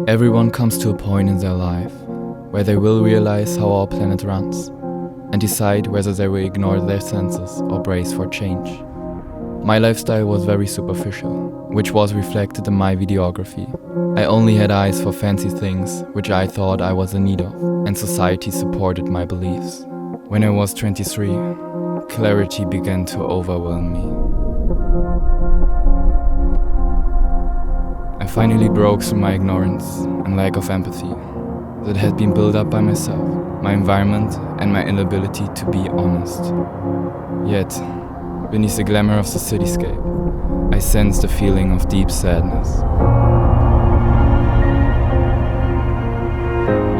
Everyone comes to a point in their life where they will realize how our planet runs and decide whether they will ignore their senses or brace for change. My lifestyle was very superficial, which was reflected in my videography. I only had eyes for fancy things which I thought I was in need of, and society supported my beliefs. When I was 23, clarity began to overwhelm me. I finally broke through my ignorance and lack of empathy that had been built up by myself, my environment, and my inability to be honest. Yet, beneath the glamour of the cityscape, I sensed a feeling of deep sadness.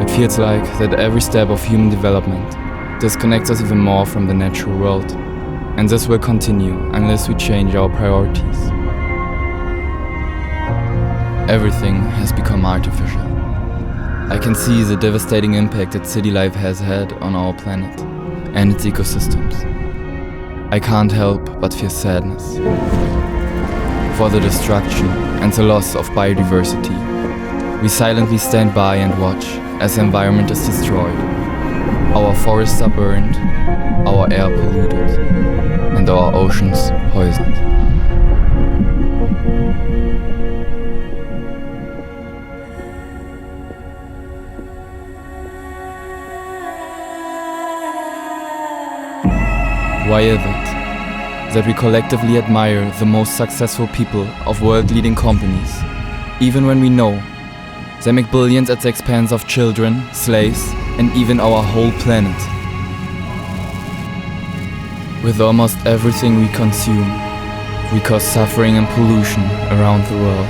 It feels like that every step of human development disconnects us even more from the natural world, and this will continue unless we change our priorities. Everything has become artificial. I can see the devastating impact that city life has had on our planet and its ecosystems. I can't help but feel sadness for the destruction and the loss of biodiversity. We silently stand by and watch as the environment is destroyed. Our forests are burned, our air polluted, and our oceans poisoned. Why is it that we collectively admire the most successful people of world-leading companies, even when we know they make billions at the expense of children, slaves, and even our whole planet? With almost everything we consume, we cause suffering and pollution around the world.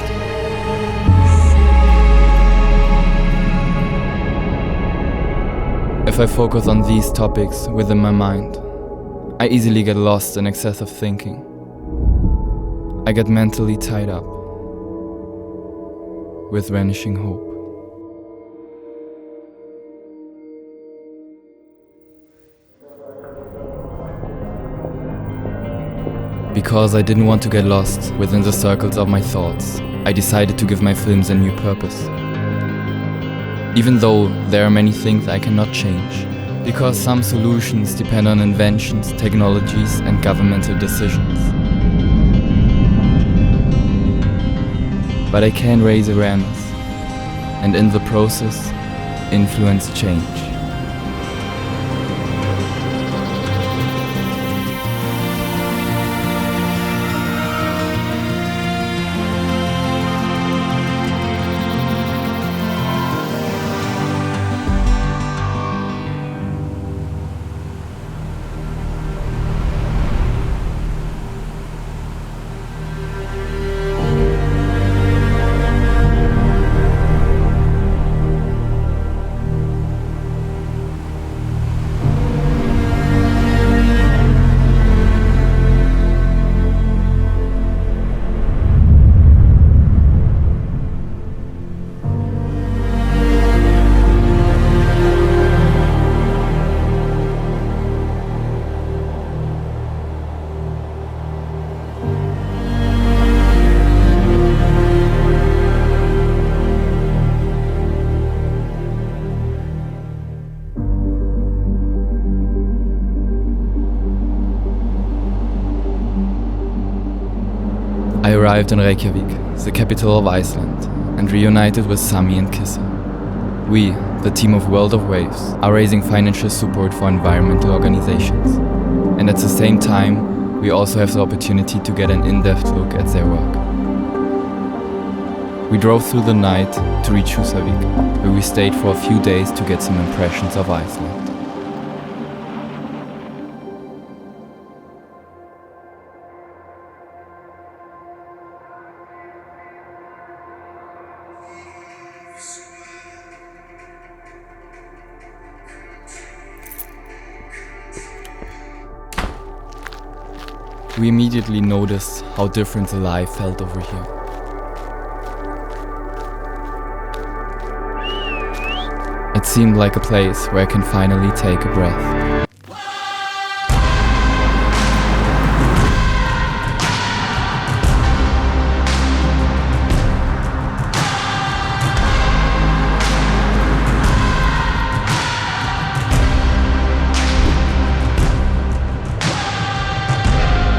If I focus on these topics within my mind, I easily get lost in excessive thinking. I get mentally tied up with vanishing hope. Because I didn't want to get lost within the circles of my thoughts, I decided to give my films a new purpose. Even though there are many things I cannot change, because some solutions depend on inventions, technologies, and governmental decisions. But I can raise awareness, and in the process, influence change. I arrived in Reykjavik, the capital of Iceland, and reunited with Sami and Kissa. We, the team of World of Waves, are raising financial support for environmental organizations. And at the same time, we also have the opportunity to get an in-depth look at their work. We drove through the night to reach Húsavík, where we stayed for a few days to get some impressions of Iceland. We immediately noticed how different the life felt over here. It seemed like a place where I can finally take a breath.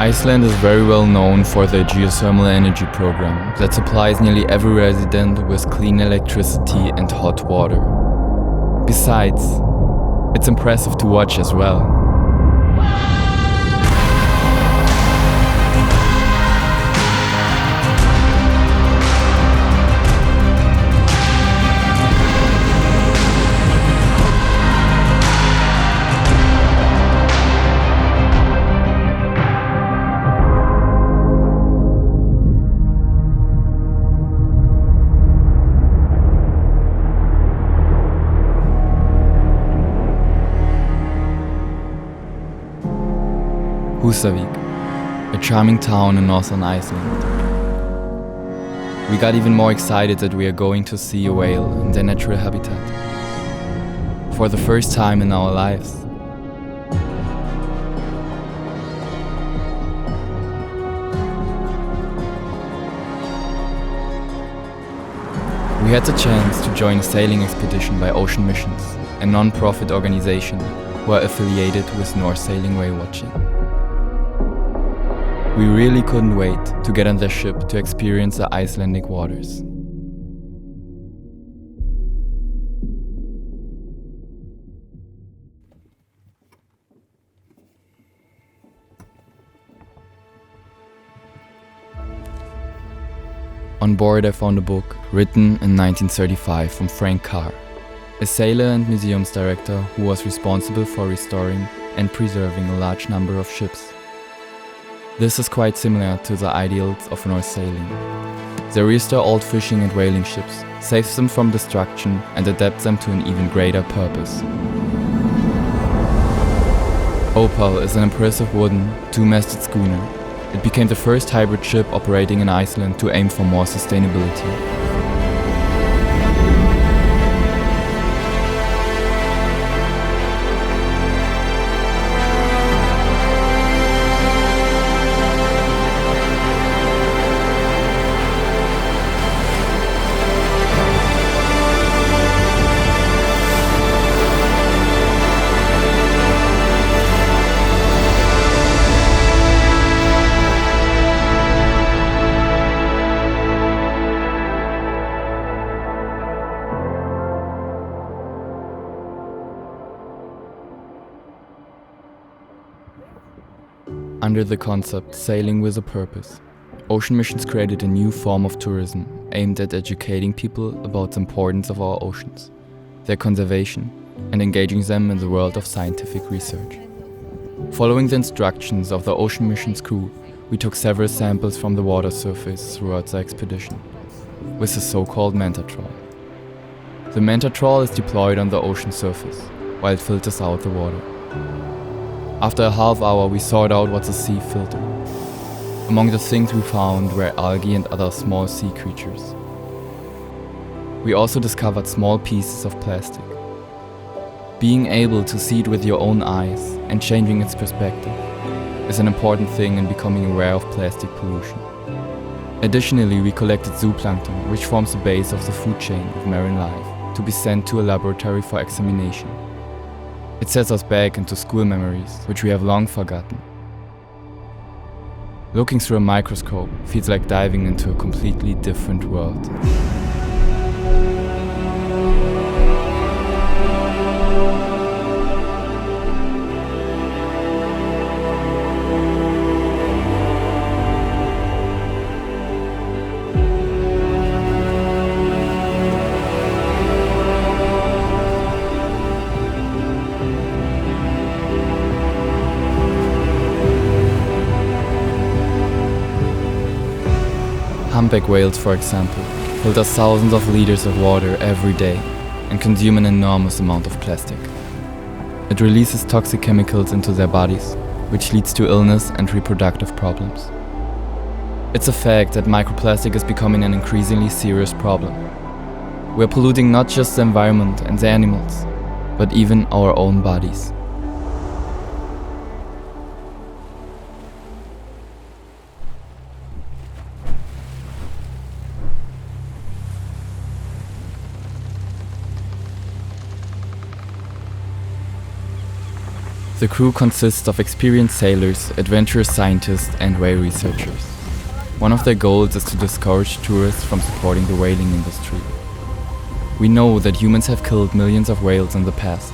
Iceland is very well known for their geothermal energy program that supplies nearly every resident with clean electricity and hot water. Besides, it's impressive to watch as well. Húsavík, a charming town in northern Iceland. We got even more excited that we are going to see a whale in their natural habitat. For the first time in our lives. We had the chance to join a sailing expedition by Ocean Missions, a non-profit organization who are affiliated with North Sailing Whale Watching. We really couldn't wait to get on their ship to experience the Icelandic waters. On board I found a book written in 1935 from Frank Carr, a sailor and museums director who was responsible for restoring and preserving a large number of ships. This is quite similar to the ideals of North Sailing. They restore old fishing and whaling ships, save them from destruction and adapt them to an even greater purpose. Opal is an impressive wooden, two-masted schooner. It became the first hybrid ship operating in Iceland to aim for more sustainability. Under the concept Sailing with a Purpose, Ocean Missions created a new form of tourism aimed at educating people about the importance of our oceans, their conservation, and engaging them in the world of scientific research. Following the instructions of the Ocean Missions crew, we took several samples from the water surface throughout the expedition, with the so-called manta trawl. The manta trawl is deployed on the ocean surface, while it filters out the water. After a half hour, we sought out what the sea filtered. Among the things we found were algae and other small sea creatures. We also discovered small pieces of plastic. Being able to see it with your own eyes and changing its perspective is an important thing in becoming aware of plastic pollution. Additionally, we collected zooplankton, which forms the base of the food chain of marine life, to be sent to a laboratory for examination. It sets us back into school memories, which we have long forgotten. Looking through a microscope feels like diving into a completely different world. Humpback whales, for example, filter thousands of liters of water every day and consume an enormous amount of plastic. It releases toxic chemicals into their bodies, which leads to illness and reproductive problems. It's a fact that microplastic is becoming an increasingly serious problem. We're polluting not just the environment and the animals, but even our own bodies. The crew consists of experienced sailors, adventurous scientists, and whale researchers. One of their goals is to discourage tourists from supporting the whaling industry. We know that humans have killed millions of whales in the past,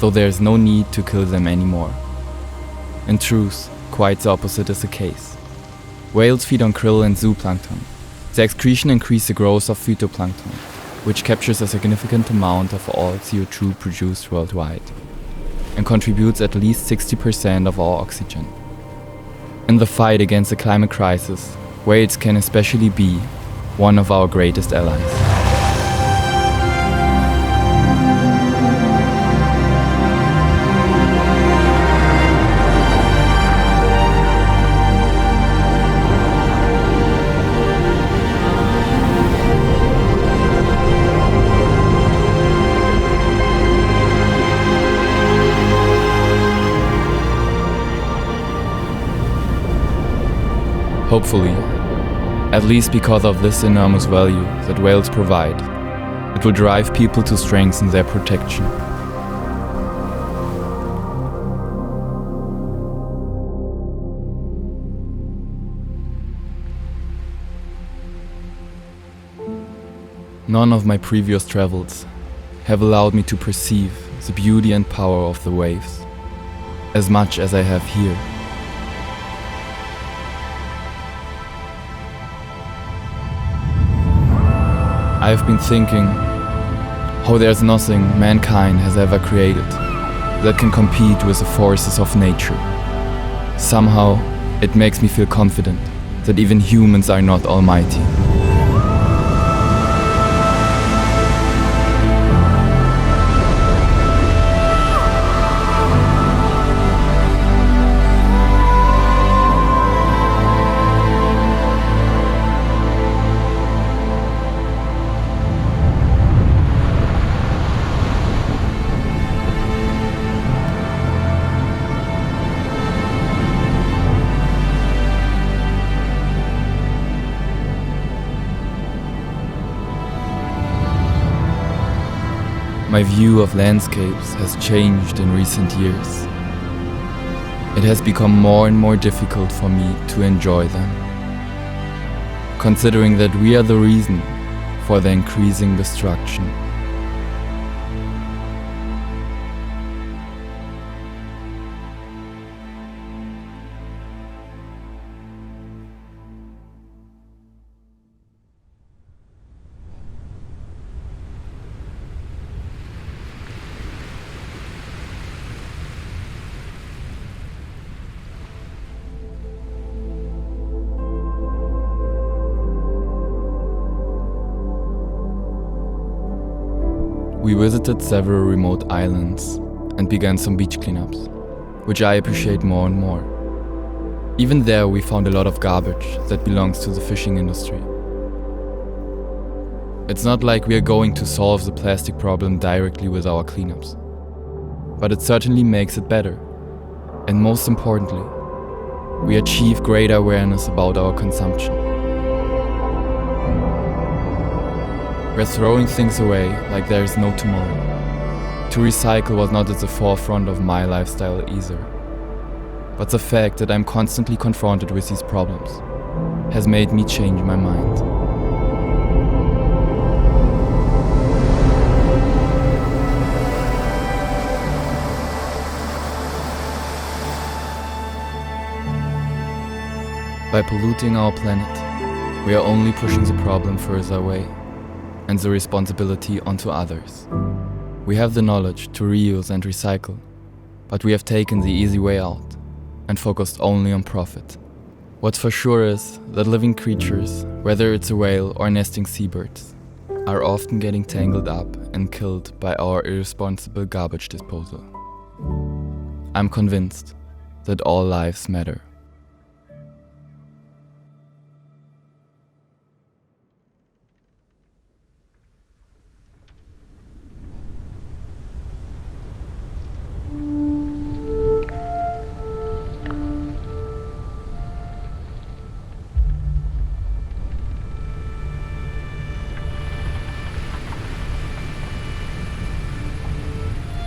though there is no need to kill them anymore. In truth, quite the opposite is the case. Whales feed on krill and zooplankton. Their excretion increases the growth of phytoplankton, which captures a significant amount of all CO2 produced worldwide, and contributes at least 60% of all oxygen. In the fight against the climate crisis, whales can especially be one of our greatest allies. Hopefully, at least because of this enormous value that whales provide, it will drive people to strengthen their protection. None of my previous travels have allowed me to perceive the beauty and power of the waves as much as I have here. I've been thinking how there's nothing mankind has ever created that can compete with the forces of nature. Somehow, it makes me feel confident that even humans are not almighty. My view of landscapes has changed in recent years. It has become more and more difficult for me to enjoy them, considering that we are the reason for the increasing destruction. We visited several remote islands and began some beach cleanups, which I appreciate more and more. Even there we found a lot of garbage that belongs to the fishing industry. It's not like we are going to solve the plastic problem directly with our cleanups, but it certainly makes it better. And most importantly, we achieve greater awareness about our consumption. We're throwing things away like there is no tomorrow. To recycle was not at the forefront of my lifestyle either. But the fact that I'm constantly confronted with these problems has made me change my mind. By polluting our planet, we are only pushing the problem further away and the responsibility onto others. We have the knowledge to reuse and recycle, but we have taken the easy way out and focused only on profit. What's for sure is that living creatures, whether it's a whale or nesting seabirds, are often getting tangled up and killed by our irresponsible garbage disposal. I'm convinced that all lives matter.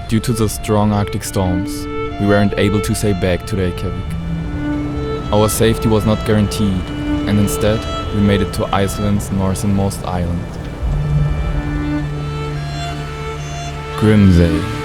Due to the strong Arctic storms, we weren't able to sail back to Reykjavik. Our safety was not guaranteed, and instead we made it to Iceland's northernmost island, Grimsey.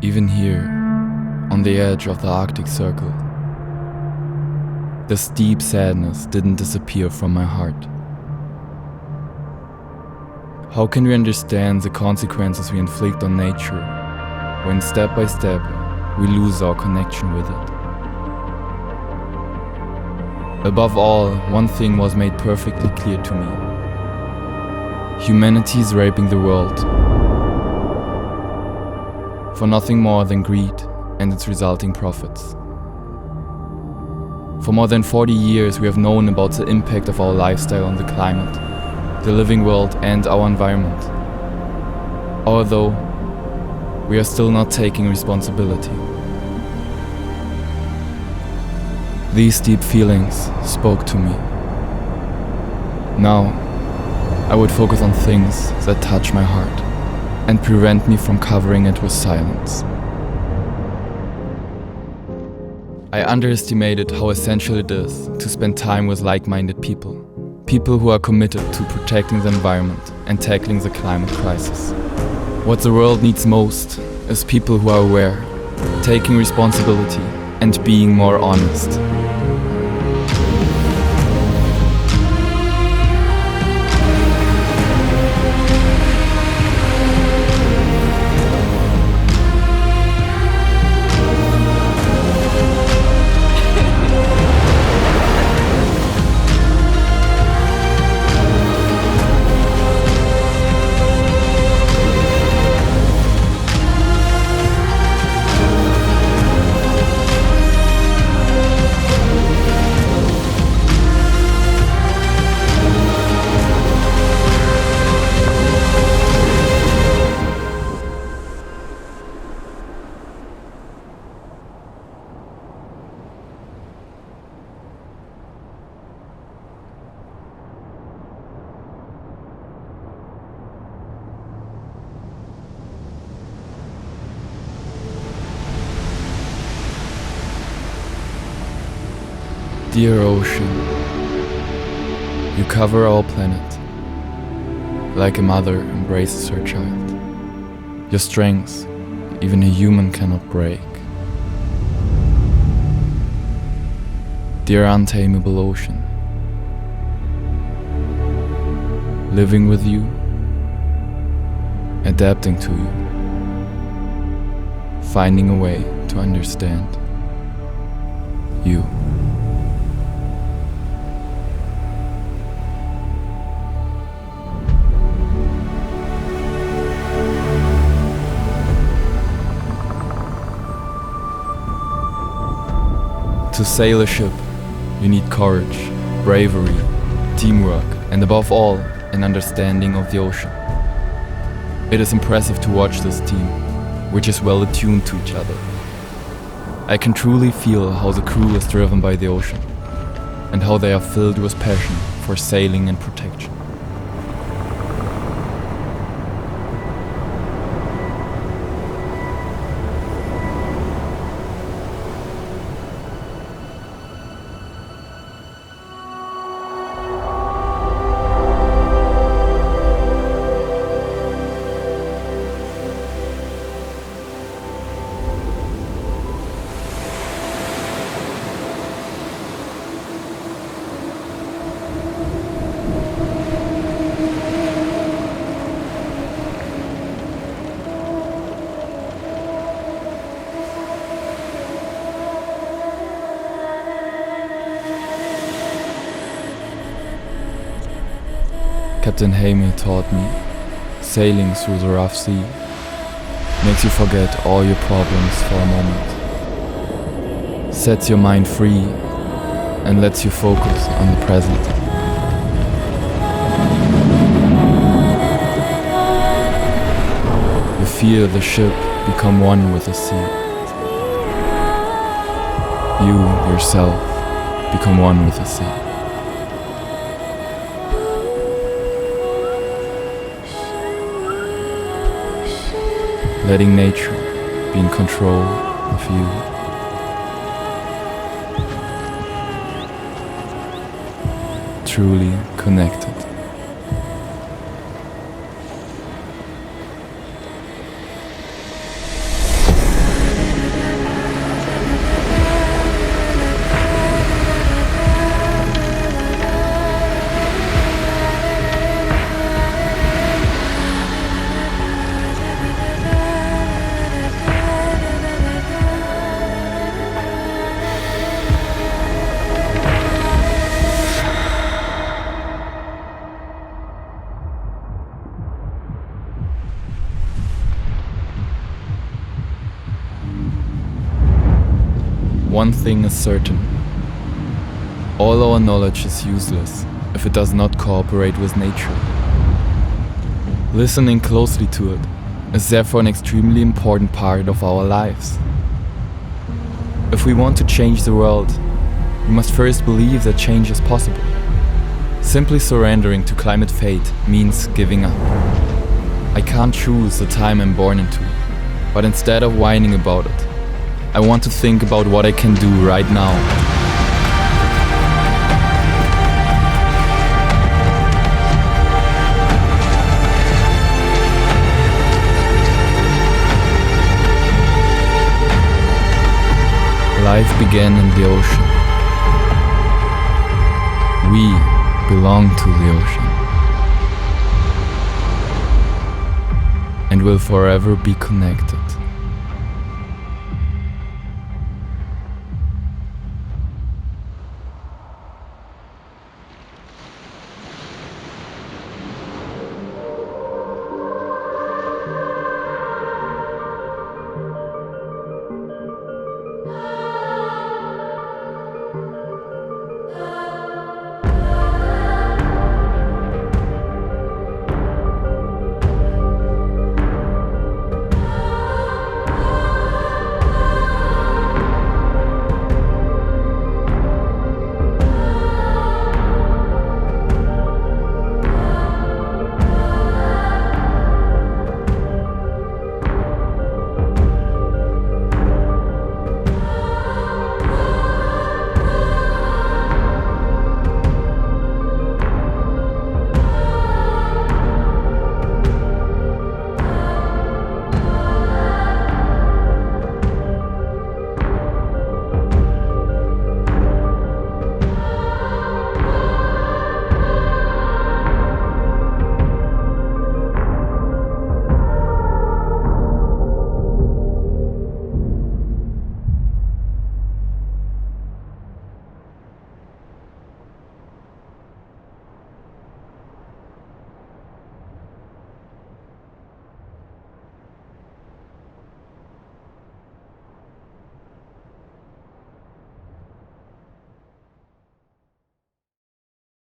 Even here, on the edge of the Arctic Circle, this deep sadness didn't disappear from my heart. How can we understand the consequences we inflict on nature when step by step we lose our connection with it? Above all, one thing was made perfectly clear to me. Humanity is raping the world for nothing more than greed and its resulting profits. For more than 40 years we have known about the impact of our lifestyle on the climate, the living world and our environment. Although we are still not taking responsibility. These deep feelings spoke to me. Now, I would focus on things that touch my heart and prevent me from covering it with silence. I underestimated how essential it is to spend time with like-minded people. People who are committed to protecting the environment and tackling the climate crisis. What the world needs most is people who are aware, taking responsibility and being more honest. Dear ocean, you cover our planet like a mother embraces her child. Your strength, even a human cannot break. Dear untamable ocean, living with you, adapting to you, finding a way to understand you. To sail a ship, you need courage, bravery, teamwork, and above all, an understanding of the ocean. It is impressive to watch this team, which is well attuned to each other. I can truly feel how the crew is driven by the ocean, and how they are filled with passion for sailing and protection. Captain Hamil taught me, sailing through the rough sea makes you forget all your problems for a moment. Sets your mind free and lets you focus on the present. You feel the ship become one with the sea. You, yourself, become one with the sea. Letting nature be in control of you. Truly connected. One thing is certain. All our knowledge is useless if it does not cooperate with nature. Listening closely to it is therefore an extremely important part of our lives. If we want to change the world, we must first believe that change is possible. Simply surrendering to climate fate means giving up. I can't choose the time I'm born into, but instead of whining about it, I want to think about what I can do right now. Life began in the ocean. We belong to the ocean and will forever be connected.